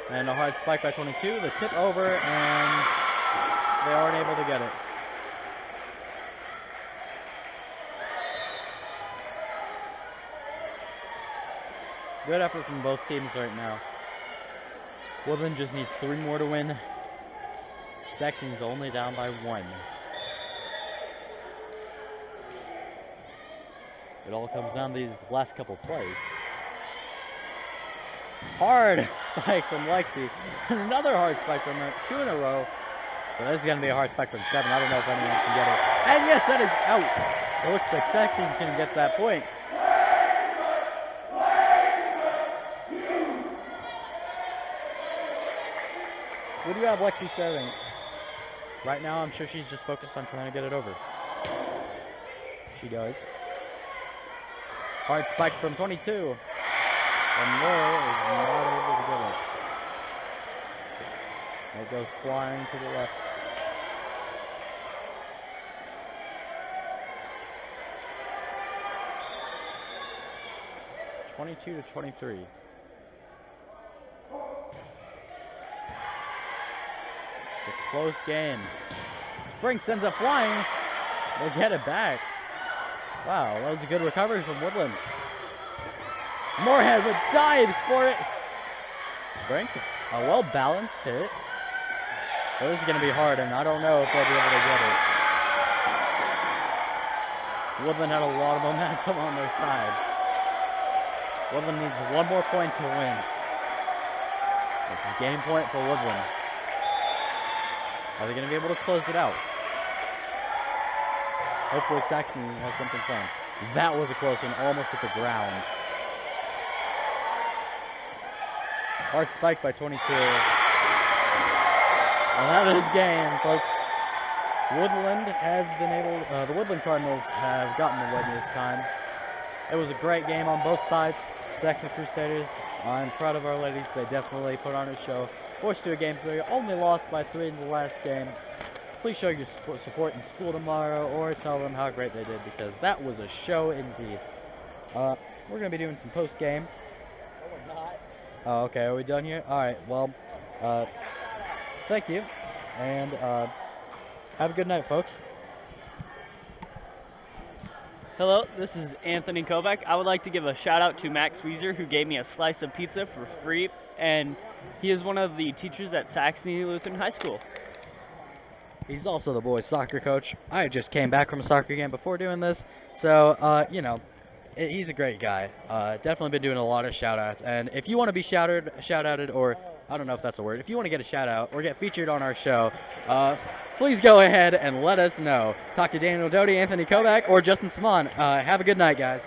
And a hard spike by 22. The tip over, and they aren't able to get it. Good effort from both teams right now. Woodland just needs 3 more to win. Saxony's only down by 1. It all comes down to these last couple plays. Hard spike from Lexi. And another hard spike from her. 2 in a row. But this is going to be a hard spike from 7. I don't know if anyone can get it. And yes, that is out. It looks like Saxony's going to get that point. What do you have Lexi serving? Right now, I'm sure she's just focused on trying to get it over. She does. Hard spike from 22. And Moore is not able to get it. It goes flying to the left. 22-23. It's a close game. Spring sends it flying. They get it back. Wow, that was a good recovery from Woodland. Moorhead with dives for it. Spring, a well-balanced hit. Well, this is going to be hard, and I don't know if they'll be able to get it. Woodland had a lot of momentum on their side. Woodland needs one more point to win. This is game point for Woodland. Are they going to be able to close it out? Hopefully Saxony has something planned. That was a close one, almost at the ground. Hard spike by 22. And that is game, folks. Woodland has been able, the Woodland Cardinals have gotten the win this time. It was a great game on both sides. Saxony Crusaders, I'm proud of our ladies. They definitely put on a show. Forced to a game 3, only lost by 3 in the last game. Please show your support in school tomorrow or tell them how great they did because that was a show indeed. We're going to be doing some post-game. No, we're not. Oh, okay. Are we done here? All right. Well, thank you. And have a good night, folks. Hello, this is Anthony Kovac. I would like to give a shout out to Max Weezer, who gave me a slice of pizza for free, and he is one of the teachers at Saxony Lutheran High School. He's also the boys' soccer coach. I just came back from a soccer game before doing this, so you know, he's a great guy. Definitely been doing a lot of shout outs, and if you want to be shout-outed, or I don't know if that's a word, if you want to get a shout out or get featured on our show, please go ahead and let us know. Talk to Daniel Doty, Anthony Kovac, or Justin Simon. Have a good night, guys.